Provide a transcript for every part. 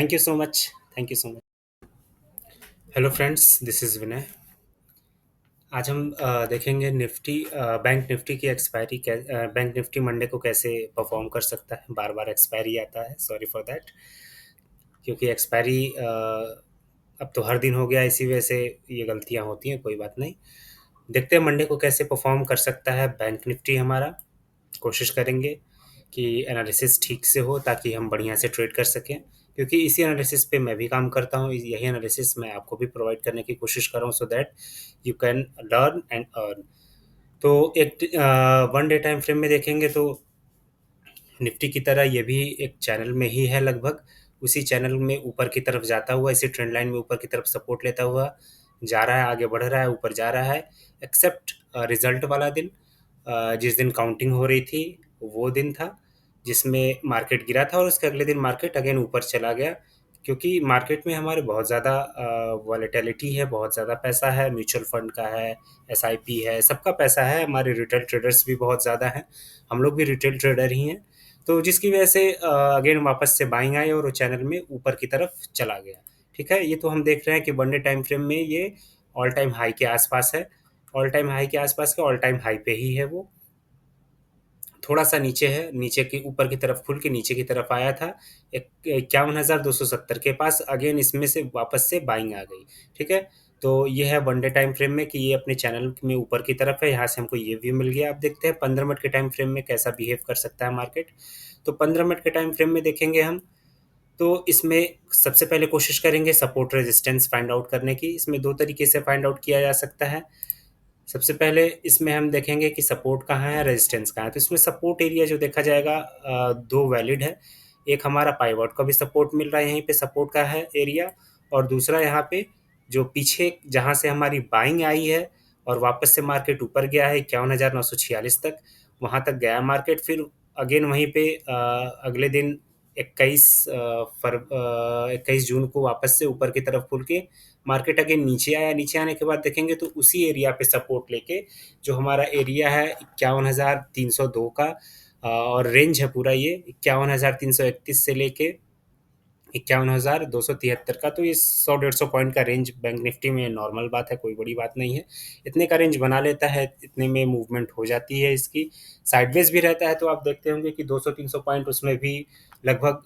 Thank you so much. Thank you so much. Hello friends, this is Vinay. आज हम देखेंगे Nifty, bank Nifty की expiry bank Nifty Monday को कैसे perform कर सकता है। बार बार एक्सपायरी आता है, सॉरी फॉर दैट। क्योंकि एक्सपायरी अब तो हर दिन हो गया, इसी वजह से ये गलतियां होती हैं, कोई बात नहीं। देखते हैं मंडे को कैसे परफॉर्म कर सकता है बैंक निफ्टी हमारा। कोशिश करेंगे कि एनालिसिस ठीक से हो ताकि हम बढ़िया से ट्रेड कर सकें, क्योंकि इसी एनालिसिस पे मैं भी काम करता हूँ। यही एनालिसिस मैं आपको भी प्रोवाइड करने की कोशिश कर रहा हूँ, so that you can learn and earn. तो एक वन डे टाइम फ्रेम में देखेंगे तो निफ्टी की तरह ये भी एक चैनल में ही है, लगभग उसी चैनल में ऊपर की तरफ जाता हुआ, इसी ट्रेंड लाइन में ऊपर की तरफ सपोर्ट लेता हुआ जा रहा है, आगे बढ़ रहा है, ऊपर जा रहा है। एक्सेप्ट रिजल्ट वाला दिन, जिस दिन काउंटिंग हो रही थी, वो दिन था जिसमें मार्केट गिरा था, और उसके अगले दिन मार्केट अगेन ऊपर चला गया। क्योंकि मार्केट में हमारे बहुत ज़्यादा वॉलेटिलिटी है, बहुत ज़्यादा पैसा है, म्यूचुअल फंड का है, एसआईपी है, सबका पैसा है, हमारे रिटेल ट्रेडर्स भी बहुत ज़्यादा हैं। हम लोग भी रिटेल ट्रेडर ही हैं। तो जिसकी वजह से अगेन वापस से बाइंग आई और वो चैनल में ऊपर की तरफ चला गया। ठीक है, ये तो हम देख रहे हैं कि वन डे टाइम फ्रेम में ये ऑल टाइम हाई के आसपास है। ऑल टाइम हाई के आसपास के ऑल टाइम हाई पे ही है वो। थोड़ा सा नीचे है, नीचे के ऊपर की तरफ खुल के नीचे की तरफ आया था 51,270 के पास। अगेन इसमें से वापस से बाइंग आ गई। ठीक है, तो ये है वन डे टाइम फ्रेम में कि ये अपने चैनल में ऊपर की तरफ है। यहाँ से हमको ये व्यू मिल गया। अब देखते हैं 15 मिनट के टाइम फ्रेम में कैसा बिहेव कर सकता है मार्केट। तो 15 मिनट के टाइम फ्रेम में देखेंगे हम, तो इसमें सबसे पहले कोशिश करेंगे सपोर्ट रेजिस्टेंस फाइंड आउट करने की। इसमें दो तरीके से फाइंड आउट किया जा सकता है। सबसे पहले इसमें हम देखेंगे कि सपोर्ट कहाँ है, रेजिस्टेंस कहाँ है। तो इसमें सपोर्ट एरिया जो देखा जाएगा, दो वैलिड है। एक हमारा पाइवट का भी सपोर्ट मिल रहा है, यहीं पे सपोर्ट का है एरिया। और दूसरा यहाँ पे जो पीछे जहाँ से हमारी बाइंग आई है और वापस से मार्केट ऊपर गया है 51,946 तक, वहाँ तक गया मार्केट। फिर अगेन वहीं पे अगले दिन 21 जून को वापस से ऊपर की तरफ खुल के मार्केट अगेन नीचे आया। नीचे आने के बाद देखेंगे तो उसी एरिया पे सपोर्ट लेके, जो हमारा एरिया है 51,302 का, और रेंज है पूरा ये 51,331 से लेके 51,273 का। तो ये 100-150 पॉइंट का रेंज बैंक निफ्टी में नॉर्मल बात है, कोई बड़ी बात नहीं है। इतने का रेंज बना लेता है, इतने में मूवमेंट हो जाती है इसकी। साइडवेज भी रहता है, तो आप देखते होंगे कि 200-300 पॉइंट उसमें भी लगभग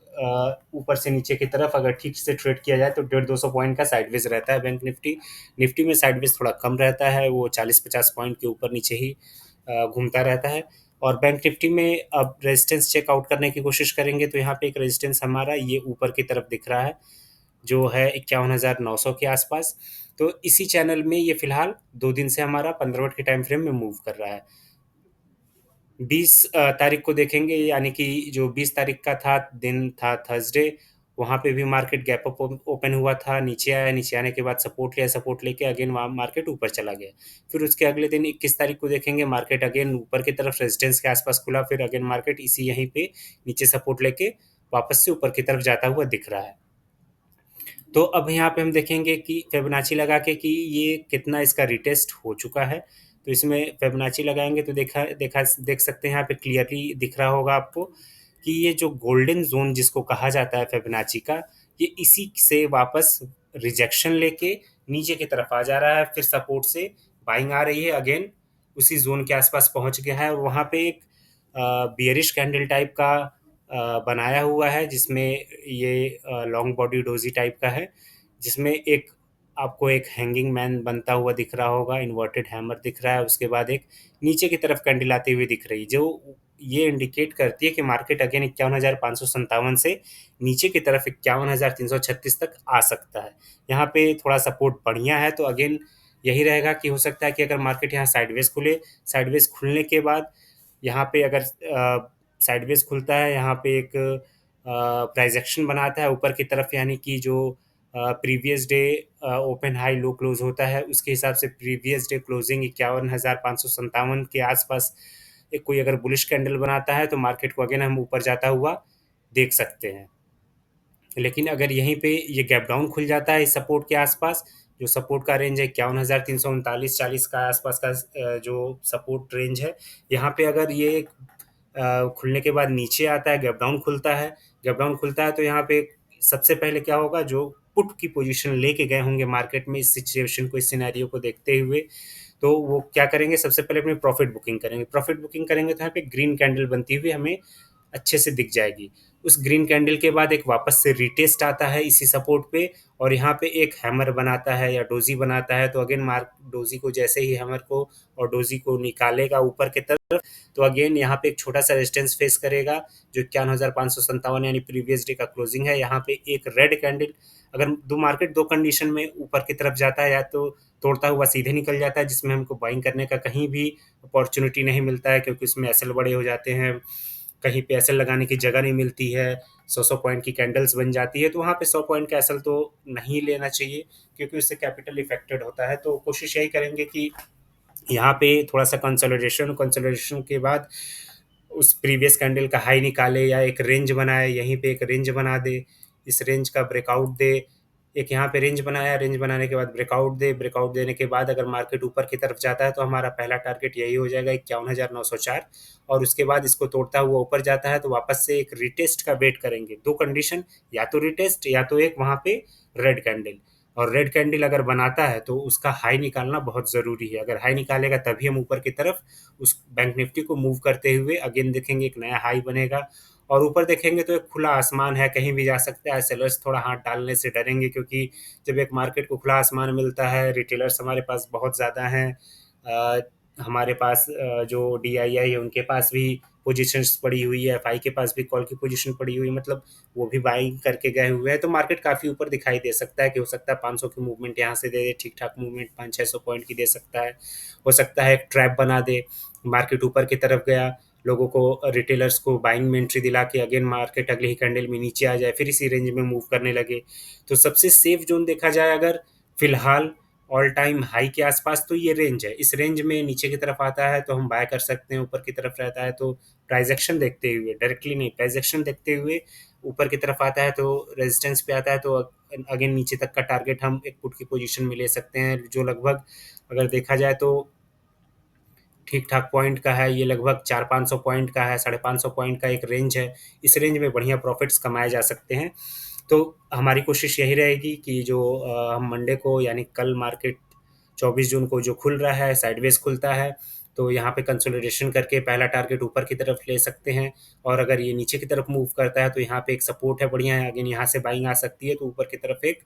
ऊपर से नीचे की तरफ अगर ठीक से ट्रेड किया जाए तो 150-200 पॉइंट का साइडवेज रहता है बैंक निफ्टी। निफ्टी में साइडवेज थोड़ा कम रहता है, वो 40-50 पॉइंट के ऊपर नीचे ही घूमता रहता है। और बैंक निफ्टी में अब रेजिस्टेंस चेकआउट करने की कोशिश करेंगे तो यहाँ पे एक रेजिस्टेंस हमारा ये ऊपर की तरफ दिख रहा है, जो है 51,900 के आसपास। तो इसी चैनल में ये फिलहाल 2 दिन से हमारा 15 मिनट के टाइम फ्रेम में मूव कर रहा है। 20 तारीख को देखेंगे, यानी कि जो 20 तारीख का था, दिन था थर्सडे, वहाँ पे भी मार्केट गैप अप ओपन हुआ था, नीचे आया, नीचे आने के बाद सपोर्ट लिया, सपोर्ट लेके अगेन वहाँ मार्केट ऊपर चला गया। फिर उसके अगले दिन 21 तारीख को देखेंगे, मार्केट अगेन ऊपर की तरफ रेजिस्टेंस के आसपास खुला, फिर अगेन मार्केट इसी यहीं पे नीचे सपोर्ट लेके वापस से ऊपर की तरफ जाता हुआ दिख रहा है। तो अब यहाँ पे हम देखेंगे कि फिबोनाची लगा के कि ये कितना इसका रिटेस्ट हो चुका है। तो इसमें फिबोनाची लगाएंगे तो देखा देखा देख सकते हैं, यहाँ पे क्लियरली दिख रहा होगा आपको कि ये जो गोल्डन जोन जिसको कहा जाता है फिबोनाची का, ये इसी से वापस रिजेक्शन लेके नीचे की तरफ आ जा रहा है। फिर सपोर्ट से बाइंग आ रही है, अगेन उसी जोन के आसपास पहुंच गया है, और वहाँ पे एक बियरिश कैंडल टाइप का बनाया हुआ है, जिसमें ये लॉन्ग बॉडी डोजी टाइप का है, जिसमें एक आपको एक हैंगिंग मैन बनता हुआ दिख रहा होगा, इन्वर्टेड हैमर दिख रहा है, उसके बाद एक नीचे की तरफ कैंडल आती हुई दिख रही है, जो ये इंडिकेट करती है कि मार्केट अगेन 51,557 से नीचे की तरफ 51,336 तक आ सकता है। यहाँ पे थोड़ा सपोर्ट बढ़िया है, तो अगेन यही रहेगा कि हो सकता है कि अगर मार्केट यहाँ साइडवेज खुले, साइडवेज खुलने के बाद यहाँ पे अगर साइडवेज खुलता है, यहाँ पे एक प्राइस एक्शन बनाता है ऊपर की तरफ, यानी कि जो previous day open high low close होता है, उसके हिसाब से प्रीवियस डे क्लोजिंग 51,557 के आसपास एक कोई अगर बुलिश कैंडल बनाता है तो मार्केट को अगेन हम ऊपर जाता हुआ देख सकते हैं। लेकिन अगर यहीं पे ये गैप डाउन खुल जाता है इस सपोर्ट के आसपास, जो सपोर्ट का रेंज है 51,339-40 का आसपास का, जो सपोर्ट रेंज है, यहाँ पे अगर ये खुलने के बाद नीचे आता है, गैप डाउन खुलता है, गैप डाउन खुलता है, तो यहाँ पे सबसे पहले क्या होगा, जो पुट की पोजीशन लेके गए होंगे मार्केट में इस सिचुएशन को, इस सिनेरियो को देखते हुए, तो वो क्या करेंगे, सबसे पहले अपनी प्रॉफिट बुकिंग करेंगे। प्रॉफिट बुकिंग करेंगे तो यहाँ पे ग्रीन कैंडल बनती हुई हमें अच्छे से दिख जाएगी। उस ग्रीन कैंडल के बाद एक वापस से रीटेस्ट आता है इसी सपोर्ट पे, और यहाँ पे एक हैमर बनाता है या डोजी बनाता है। तो अगेन मार्क डोजी को, जैसे ही हैमर को और डोजी को निकालेगा ऊपर की तरफ, तो अगेन यहाँ पे एक छोटा सा रेजिस्टेंस फेस करेगा, जो 51,557 यानी प्रीवियस डे का क्लोजिंग है। यहाँ पे एक रेड कैंडल, अगर दो मार्केट दो कंडीशन में ऊपर की तरफ जाता है, या तो तोड़ता हुआ सीधे निकल जाता है जिसमें हमको बाइंग करने का कहीं भी अपॉर्चुनिटी नहीं मिलता है, क्योंकि उसमें एसएल बड़े हो जाते हैं, कहीं पे एसएल लगाने की जगह नहीं मिलती है, 100 पॉइंट की कैंडल्स बन जाती है, तो वहाँ पे 100 पॉइंट का एसएल तो नहीं लेना चाहिए, क्योंकि उससे कैपिटल इफेक्टेड होता है। तो कोशिश यही करेंगे कि यहाँ पे थोड़ा सा कंसोलिडेशन, कंसोलिडेशन के बाद उस प्रीवियस कैंडल का हाई निकाले या एक रेंज बनाए, यहीं पे एक रेंज बना दे, इस रेंज का ब्रेकआउट दे। एक यहाँ पे रेंज बनाया, रेंज बनाने के बाद ब्रेकआउट दे, ब्रेकआउट देने के बाद अगर मार्केट ऊपर की तरफ जाता है तो हमारा पहला टारगेट यही हो जाएगा 51,904, और उसके बाद इसको तोड़ता हुआ ऊपर जाता है तो वापस से एक रिटेस्ट का वेट करेंगे। दो कंडीशन, या तो रिटेस्ट या तो एक वहाँ पे रेड कैंडल, और रेड कैंडल अगर बनाता है तो उसका हाई निकालना बहुत ज़रूरी है। अगर हाई निकालेगा तभी हम ऊपर की तरफ उस बैंक निफ्टी को मूव करते हुए अगेन देखेंगे, एक नया हाई बनेगा। और ऊपर देखेंगे तो एक खुला आसमान है, कहीं भी जा सकता है। सेलर्स थोड़ा हाथ डालने से डरेंगे, क्योंकि जब एक मार्केट को खुला आसमान मिलता है, रिटेलर्स हमारे पास बहुत ज़्यादा हैं, हमारे पास जो डीआईआई है उनके पास भी पोजीशंस पड़ी हुई है, एफआई के पास भी कॉल की पोजीशन पड़ी हुई है, मतलब वो भी बाइंग करके गए हुए हैं, तो मार्केट काफ़ी ऊपर दिखाई दे सकता है। कि हो सकता है 500 की मूवमेंट यहाँ से दे दे, ठीक ठाक मूवमेंट 500-600 पॉइंट की दे सकता है। हो सकता है एक ट्रैप बना दे, मार्केट ऊपर की तरफ गया, लोगों को, रिटेलर्स को बाइंग में एंट्री दिला के अगेन मार्केट अगले ही कैंडल में नीचे आ जाए, फिर इसी रेंज में मूव करने लगे। तो सबसे सेफ जोन देखा जाए अगर फिलहाल ऑल टाइम हाई के आसपास, तो ये रेंज है। इस रेंज में नीचे की तरफ आता है तो हम बाय कर सकते हैं, ऊपर की तरफ रहता है तो प्राइस एक्शन देखते हुए, डायरेक्टली नहीं, प्राइस एक्शन देखते हुए ऊपर की तरफ आता है तो रेजिस्टेंस पे आता है तो अगेन नीचे तक का टारगेट हम एक पुट की पोजीशन में ले सकते हैं, जो लगभग अगर देखा जाए तो ठीक ठाक पॉइंट का है। ये लगभग 400-500 पॉइंट का है, 550 पॉइंट का एक रेंज है। इस रेंज में बढ़िया प्रॉफिट्स कमाए जा सकते हैं। तो हमारी कोशिश यही रहेगी कि जो हम मंडे को, यानी कल मार्केट 24 जून को जो खुल रहा है, साइडवेज खुलता है, तो यहाँ पे कंसोलिडेशन करके पहला टारगेट ऊपर की तरफ ले सकते हैं। और अगर ये नीचे की तरफ मूव करता है तो यहाँ पे एक सपोर्ट है बढ़िया है, अगेन यहाँ से बाइंग आ सकती है, तो ऊपर की तरफ एक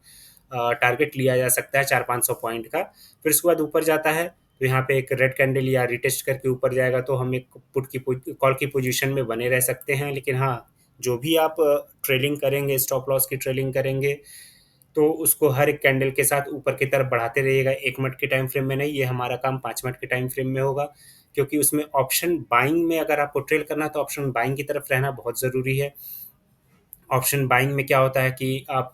टारगेट लिया जा सकता है 400-500 पॉइंट का। फिर उसके बाद ऊपर जाता है तो यहाँ पे एक रेड कैंडल या रिटेस्ट करके ऊपर जाएगा तो हम एक पुट की कॉल की पोजीशन में बने रह सकते हैं। लेकिन हाँ, जो भी आप ट्रेलिंग करेंगे, स्टॉप लॉस की ट्रेलिंग करेंगे, तो उसको हर एक कैंडल के साथ ऊपर की तरफ बढ़ाते रहिएगा। 1 मिनट के टाइम फ्रेम में नहीं, ये हमारा काम 5 मिनट के टाइम फ्रेम में होगा, क्योंकि उसमें ऑप्शन बाइंग में अगर आपको ट्रेल करना है तो ऑप्शन बाइंग की तरफ रहना बहुत ज़रूरी है। ऑप्शन बाइंग में क्या होता है कि आप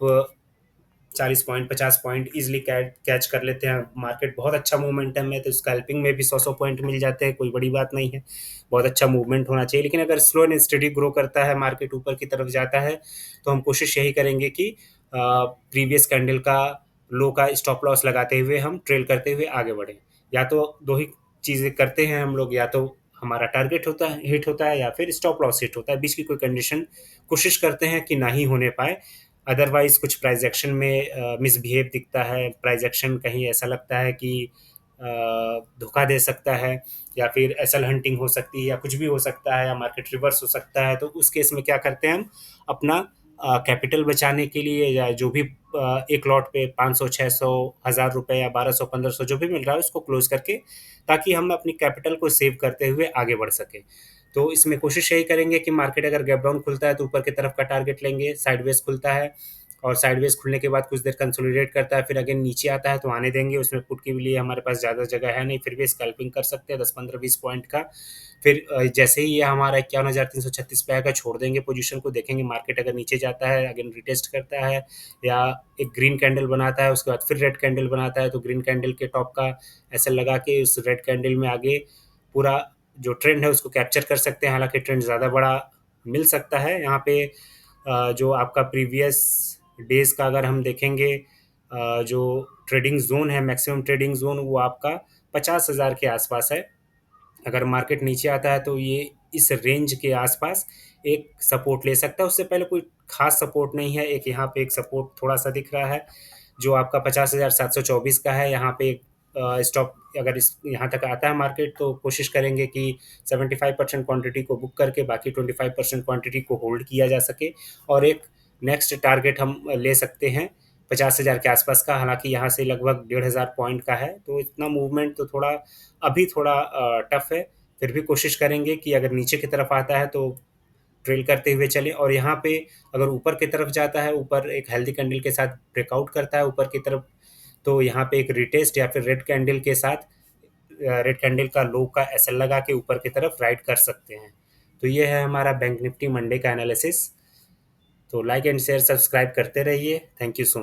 40 पॉइंट 50 पॉइंट इजीली कैच कर लेते हैं। मार्केट बहुत अच्छा मोमेंटम है तो स्कैल्पिंग में भी 100 पॉइंट मिल जाते हैं, कोई बड़ी बात नहीं है। बहुत अच्छा मूवमेंट होना चाहिए। लेकिन अगर स्लो एंड स्टडी ग्रो करता है, मार्केट ऊपर की तरफ जाता है, तो हम कोशिश यही करेंगे कि प्रीवियस कैंडल का लो का स्टॉप लॉस लगाते हुए हम ट्रेल करते हुए आगे बढ़ें। या तो दो ही चीज़ें करते हैं हम लोग, या तो हमारा टारगेट होता है, हिट होता है, या फिर स्टॉप लॉस हिट होता है। बीच की कोई कंडीशन कोशिश करते हैं कि ना ही होने पाए। अदरवाइज कुछ प्राइस एक्शन में मिसबिहेव दिखता है, प्राइस एक्शन कहीं ऐसा लगता है कि धोखा दे सकता है, या फिर एसएल हंटिंग हो सकती है, या कुछ भी हो सकता है, या मार्केट रिवर्स हो सकता है। तो उस केस में क्या करते हैं हम, अपना कैपिटल बचाने के लिए, या जो भी एक लॉट पे 500 600 हज़ार रुपये या 1200 1500 जो भी मिल रहा है उसको क्लोज करके, ताकि हम अपनी कैपिटल को सेव करते हुए आगे बढ़ सकें। तो इसमें कोशिश यही करेंगे कि मार्केट अगर गैप डाउन खुलता है तो ऊपर की तरफ का टारगेट लेंगे, साइडवेज खुलता है और साइडवेज खुलने के बाद कुछ देर कंसोलिडेट करता है, फिर अगेन नीचे आता है तो आने देंगे। उसमें पुट के लिए हमारे पास ज़्यादा जगह है नहीं, फिर भी स्कैल्पिंग कर सकते हैं 10 15 20 पॉइंट का। फिर जैसे ही ये हमारा 51,336 पे आएगा, छोड़ देंगे पोजीशन को, देखेंगे मार्केट अगर नीचे जाता है, अगेन रिटेस्ट करता है, या एक ग्रीन कैंडल बनाता है, उसके बाद फिर रेड कैंडल बनाता है, तो ग्रीन कैंडल के टॉप का ऐसे लगा के उस रेड कैंडल में आगे पूरा जो ट्रेंड है उसको कैप्चर कर सकते हैं। हालांकि ट्रेंड ज़्यादा बड़ा मिल सकता है यहाँ पे। जो आपका प्रीवियस डेज का अगर हम देखेंगे, जो ट्रेडिंग जोन है, मैक्सिमम ट्रेडिंग जोन, वो आपका 50,000 के आसपास है। अगर मार्केट नीचे आता है तो ये इस रेंज के आसपास एक सपोर्ट ले सकता है। उससे पहले कोई खास सपोर्ट नहीं है। एक यहाँ पे एक सपोर्ट थोड़ा-सा दिख रहा है, जो आपका 50,724 का है। यहाँ पे स्टॉप अगर इस यहाँ तक आता है मार्केट, तो कोशिश करेंगे कि 75% क्वांटिटी को बुक करके बाकी 25% क्वांटिटी को होल्ड किया जा सके, और एक नेक्स्ट टारगेट हम ले सकते हैं 50,000 के आसपास का। हालांकि यहाँ से लगभग 1,500 पॉइंट का है, तो इतना मूवमेंट तो थोड़ा अभी थोड़ा टफ है। फिर भी कोशिश करेंगे कि अगर नीचे की तरफ आता है तो ट्रेल करते हुए चले, और यहाँ पे अगर ऊपर की तरफ जाता है, ऊपर एक हेल्दी कैंडल के साथ ब्रेकआउट करता है ऊपर की तरफ, तो यहाँ पे एक रिटेस्ट या फिर रेड कैंडल के साथ रेड कैंडल का लो का एसएल लगा के ऊपर की तरफ राइड कर सकते हैं। तो ये है हमारा बैंक निफ्टी मंडे का एनालिसिस। तो लाइक एंड शेयर सब्सक्राइब करते रहिए। Thank you so